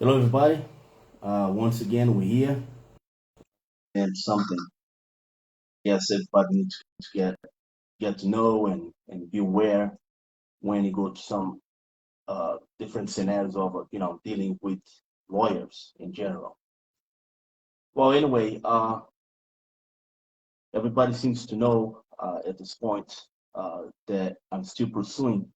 Hello, everybody. Once again, we're here. And something, yes, everybody needs to get to know and be aware when you go to some different scenarios of dealing with lawyers in general. Well, anyway, everybody seems to know at this point that I'm still pursuing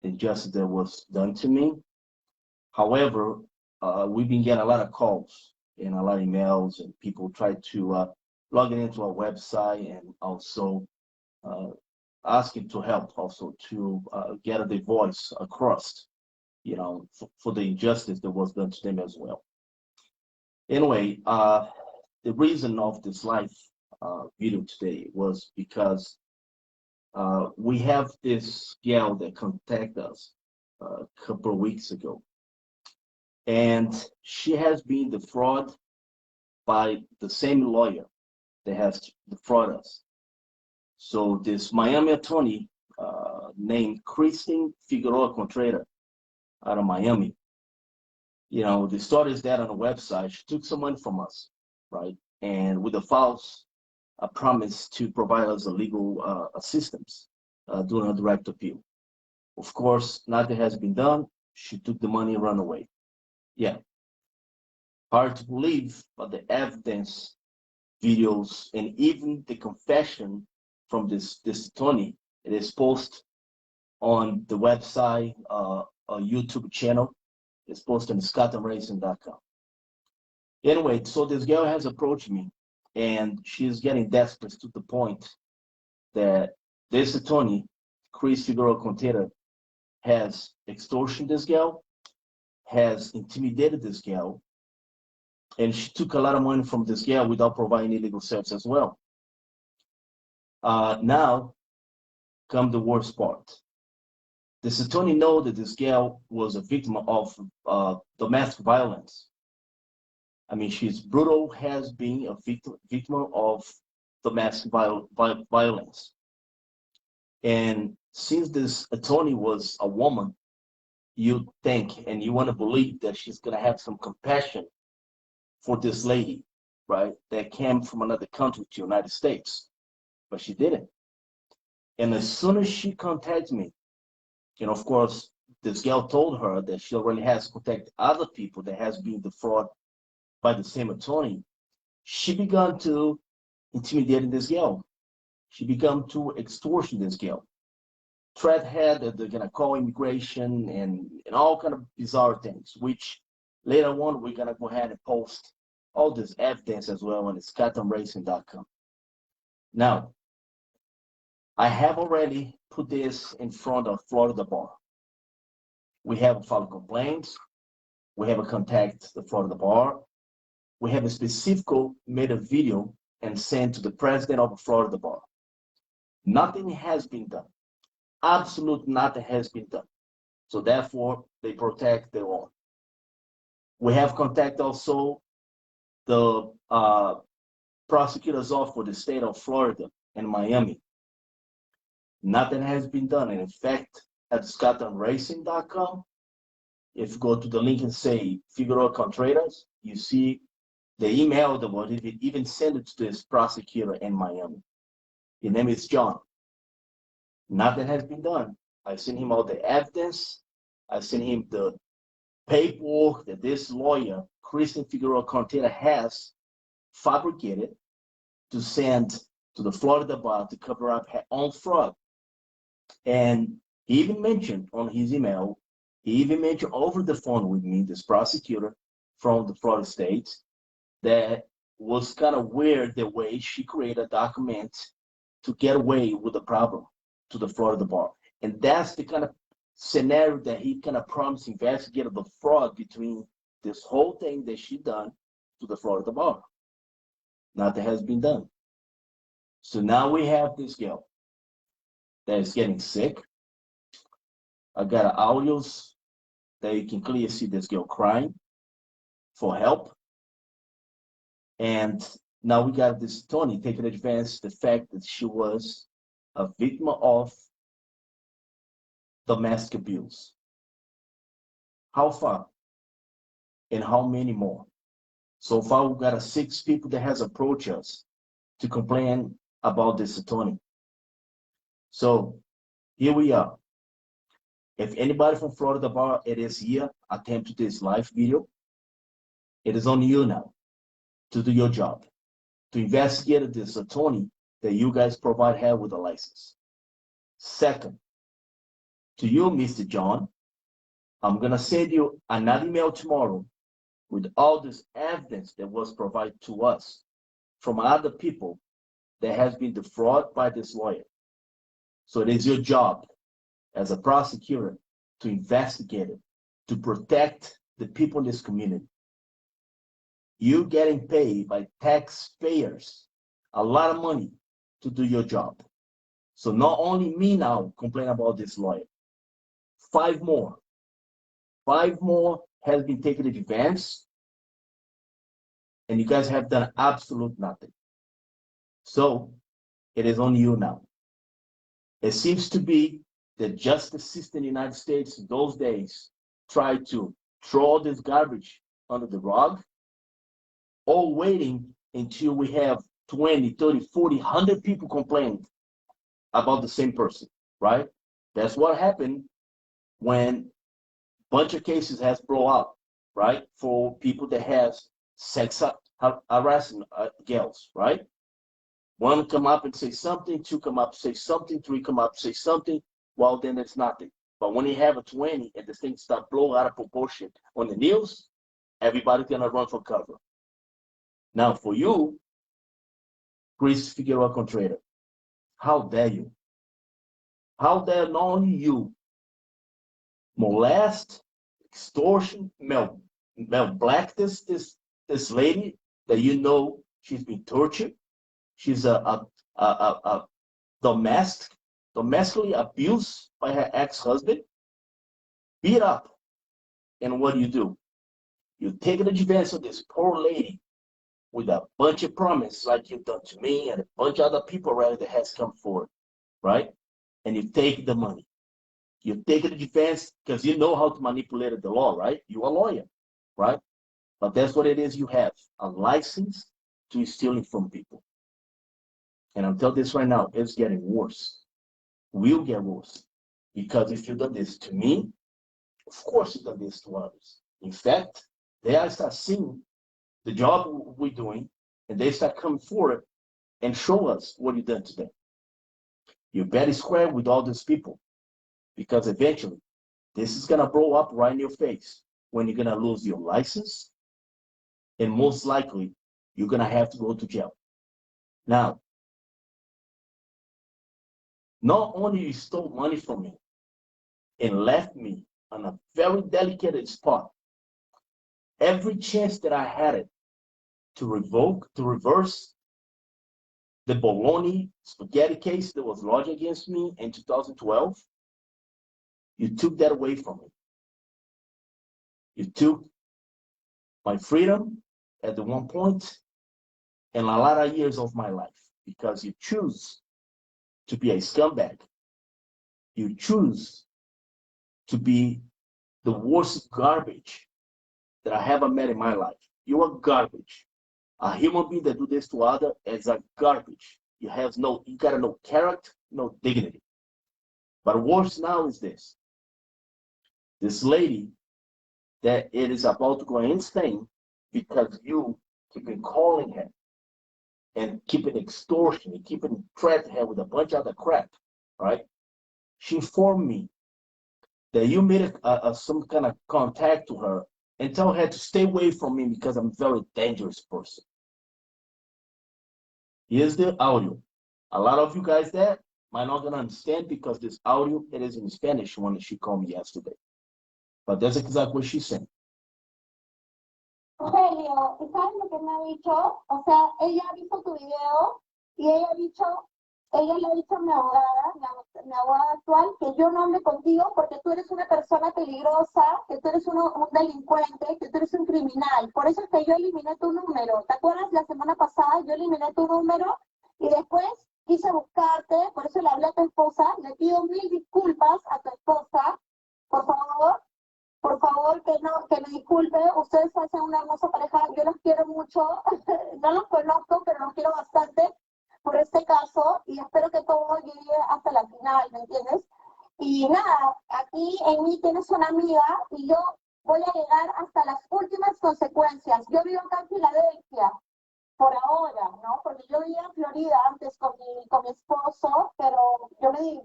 the injustice that was done to me. However, we've been getting a lot of calls and a lot of emails, and people try to log into our website and also uh, asking to help, also to get the voice across, for the injustice that was done to them as well. Anyway, the reason of this live video today was because we have this gal that contacted us a couple of weeks ago, and she has been defrauded by the same lawyer that has defrauded us. So this Miami attorney named Christine Figueroa Contreras out of Miami, the story is that on the website, she took some money from us, right? And with a false promise to provide us a legal assistance during a direct appeal. Of course, nothing has been done. She took the money and ran away. Yeah, hard to believe, but the evidence, videos, and even the confession from this attorney, it is posted on the website, a YouTube channel. It's posted on scottamracing.com. Anyway, so this girl has approached me, and she's getting desperate to the point that this attorney, Chris Figueroa Contreras, has extortioned this girl, has intimidated this girl, and she took a lot of money from this girl without providing any legal service as well. Now come the worst part. This attorney know that this girl was a victim of domestic violence. I mean, she's brutal, has been a victim of domestic violence. And since this attorney was a woman, you think and you want to believe that she's going to have some compassion for this lady, right? That came from another country to the United States, but she didn't. And as soon as she contacted me, and of course, this girl told her that she already has contacted other people that has been defrauded by the same attorney, she began to intimidate this girl. She began to extortion this girl. Threat had that they're gonna call immigration and all kind of bizarre things, which later on we're gonna go ahead and post all this evidence as well on scottamracing.com. Now, I have already put this in front of Florida Bar. We have filed complaints. We have a contact the Florida Bar. We have a specific made a video and sent to the president of the Florida Bar. Nothing has been done. Absolute nothing has been done. So therefore, they protect their own. We have contacted also the prosecutor's office for the state of Florida and Miami. Nothing has been done. And in fact, at scottamracing.com, if you go to the link and say Figueroa Contreras, you see the email that was even sent it to this prosecutor in Miami. His name is John. Nothing has been done. I sent him all the evidence. I sent him the paperwork that this lawyer, Christian Figueroa Contreras, has fabricated to send to the Florida Bar to cover up her own fraud. And he even mentioned on his email, he even mentioned over the phone with me, this prosecutor from the Florida state, that was kind of weird the way she created a document to get away with the problem to the Florida Bar. And that's the kind of scenario that he kind of promised investigated the fraud between this whole thing that she done to the Florida Bar. Nothing has been done. So now we have this girl that is getting sick. I got audios that you can clearly see this girl crying for help. And now we got this Tony taking advantage of the fact that she was a victim of domestic abuse. How far? and how many more. So far, we've got 6 people that has approached us to complain about this attorney. So here we are. If anybody from Florida Bar, it is here, attempt this live video, it is on you now to do your job, to investigate this attorney that you guys provide her with a license. Second, to you, Mr. John, I'm gonna send you another email tomorrow with all this evidence that was provided to us from other people that has been defrauded by this lawyer. So it is your job as a prosecutor to investigate it, to protect the people in this community. You getting paid by taxpayers a lot of money to do your job. So not only me now complain about this lawyer, 5 more has been taken advance, and you guys have done absolute nothing. So it is on you now. It seems to be the justice system in the United States in those days tried to throw this garbage under the rug, or waiting until we have 20, 30, 40, 100 people complaining about the same person, right? That's what happened when a bunch of cases has blown up, right? For people that has sex harassing girls, right? 1 come up and say something, 2 come up, say something, 3 come up, say something, well, then it's nothing. But when you have a 20 and the thing start blowing out of proportion on the news, everybody's gonna run for cover. Now for you, Chris Figueroa Contreras, how dare you? How dare not only you molest, extortion, black this lady that you know she's been tortured, she's a domestically abused by her ex-husband, beat up, and what do? You take advantage of this poor lady with a bunch of promises like you've done to me and a bunch of other people already that has come forward, right? And you take the money. You take it to defense because you know how to manipulate the law, right? You're a lawyer, right? But that's what it is you have, a license to stealing from people. And I'll tell this right now, it's getting worse. Will get worse. Because if you done this to me, of course you done this to others. In fact, they start seeing the job we're doing, and they start coming forward and show us what you done to them. You better square with all these people, because eventually this is gonna blow up right in your face when you're gonna lose your license, and most likely you're gonna have to go to jail. Now, not only you stole money from me and left me on a very delicate spot, every chance that I had it to reverse the bologna spaghetti case that was lodged against me in 2012, you took that away from me. You took my freedom at the one point and a lot of years of my life, because you choose to be a scumbag. You choose to be the worst garbage that I ever met in my life. You are garbage. A human being that do this to other is a garbage. You got no character, no dignity. But worse now is this. This lady that it is about to go insane because you keep calling her and keeping extortion and keeping threatening her with a bunch of other crap, right? She informed me that you made some kind of contact to her and tell her to stay away from me because I'm a very dangerous person. Here's the audio. A lot of you guys there might not gonna understand because this audio, it is in Spanish when she called me yesterday. But that's exactly what she said. Rogelio, ¿sabes lo que me ha dicho? O sea, ella ha visto tu video y ella le ha dicho a mi abogada actual, que yo no hable contigo porque tú eres una persona peligrosa, que tú eres un delincuente, que tú eres un criminal. Por eso es que yo eliminé tu número. ¿Te acuerdas? La semana pasada yo eliminé tu número y después quise buscarte, por eso le hablé a tu esposa. Le pido 1000 disculpas a tu esposa. Por favor, favor, que me disculpe, ustedes hacen una hermosa pareja, yo los quiero mucho, no los conozco, pero los quiero bastante por este caso y espero que todo llegue hasta la final, ¿me entiendes? Y nada, aquí en mí tienes una amiga y yo voy a llegar hasta las últimas consecuencias. Yo vivo acá en Filadelfia, por ahora, ¿no? Porque yo vivía en Florida antes con mi esposo, pero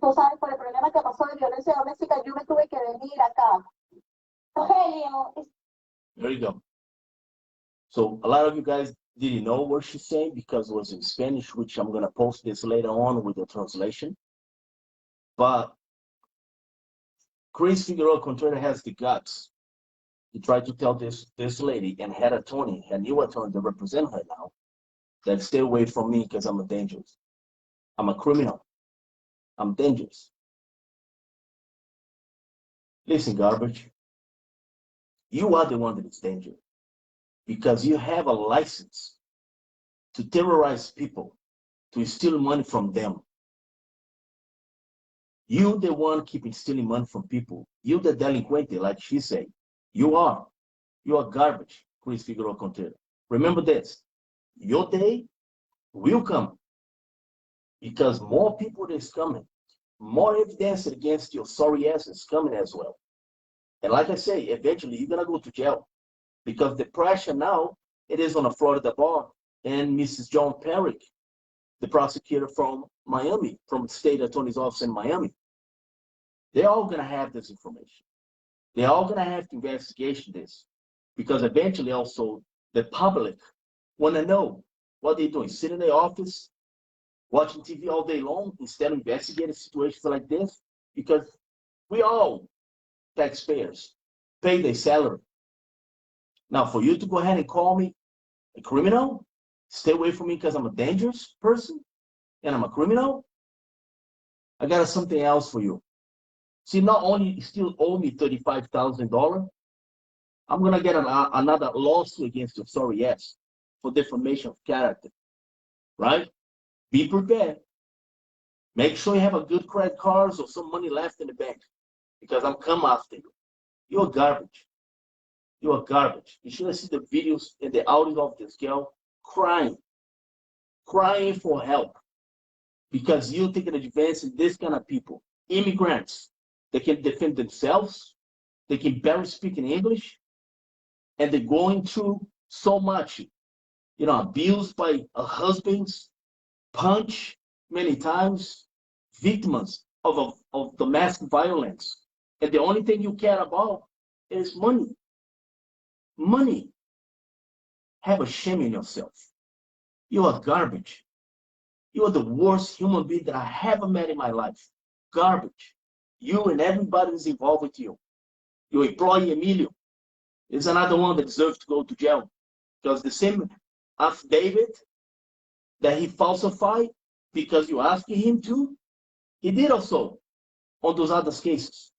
tú sabes, por el problema que pasó de violencia doméstica, yo me tuve que venir acá. Rogelio. There you go. So a lot of you guys didn't know what she's saying because it was in Spanish, which I'm gonna post this later on with the translation. But Chris Figueroa Contreras has the guts to try to tell this lady and her attorney, her new attorney to represent her now, that stay away from me because I'm a dangerous. I'm a criminal. I'm dangerous. Listen, garbage. You are the one that is dangerous because you have a license to terrorize people, to steal money from them. You the one keeping stealing money from people. You the delinquente, like she said. You are garbage, Chris Figueroa Contreras. Remember this, your day will come because more people is coming. More evidence against your sorry ass is coming as well. And like I say, eventually you're gonna go to jail because the pressure now, it is on a Florida bar and Mrs. John Perrick, the prosecutor from Miami, from the state attorney's office in Miami. They're all gonna have this information. They're all gonna have to investigate this because eventually also the public wanna know what they're doing. Sit in their office, watching TV all day long instead of investigating situations like this because we all taxpayers pay their salary. Now, for you to go ahead and call me a criminal, stay away from me because I'm a dangerous person and I'm a criminal, I got something else for you. See, not only you still owe me $35,000, I'm gonna get another lawsuit against your sorry ass for defamation of character, right? Be prepared. Make sure you have a good credit cards or some money left in the bank because I'm coming after you. You're garbage. You're garbage. You should have seen the videos and the audio of this girl crying for help because you're taking advantage of this kind of people. Immigrants, they can defend themselves, they can barely speak in English, and they're going through so much, abused by husbands, punched many times, victims of domestic violence. And the only thing you care about is money. Money. Have a shame in yourself. You are garbage. You are the worst human being that I ever met in my life. Garbage. You and everybody who's involved with you. Your employee, Emilio, is another one that deserves to go to jail. Because the same affidavit that he falsified because you asking him to, he did also on those other cases.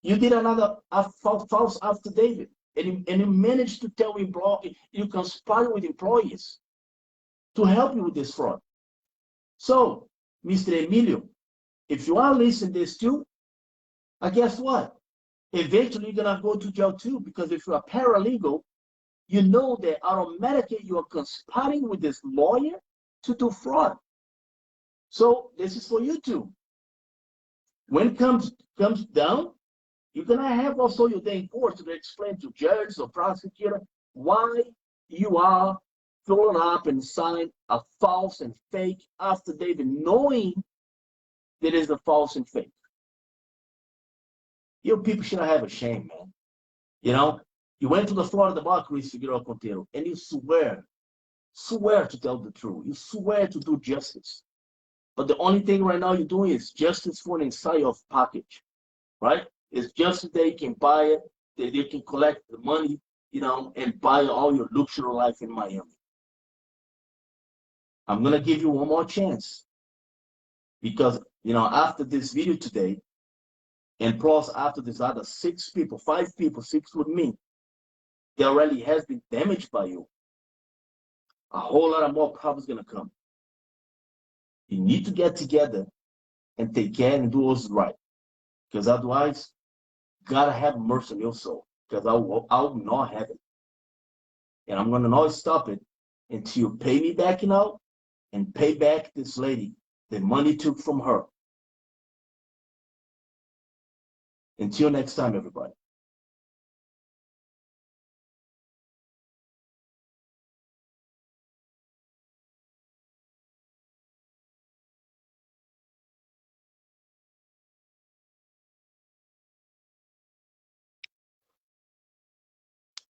You did another false affidavit, and you managed to tell employees, you conspire with employees to help you with this fraud. So, Mr. Emilio, if you are listening to this too, guess what? Eventually you're gonna go to jail too, because if you're a paralegal, you know that automatically you are conspiring with this lawyer to do fraud. So this is for you too. When it comes down, you're gonna have also your day in court to explain to judge or prosecutor why you are filling up and signing a false and fake affidavit, knowing that it is a false and fake. You people should have a shame, man. You went to the Florida bar, Chris Figueroa Contreras, and you swear to tell the truth. You swear to do justice. But the only thing right now you're doing is justice for an inside of package, right? It's justice that you can buy it, that you can collect the money, and buy all your luxury life in Miami. I'm gonna give you one more chance because, after this video today, and plus after this other 6 people, 5 people, 6 with me, that already has been damaged by you, a whole lot of more problems gonna come. You need to get together and take care and do what's right. Because otherwise, God have mercy on your soul. because I will not have it. And I'm going to not stop it until you pay me back out and pay back this lady the money took from her. Until next time, everybody.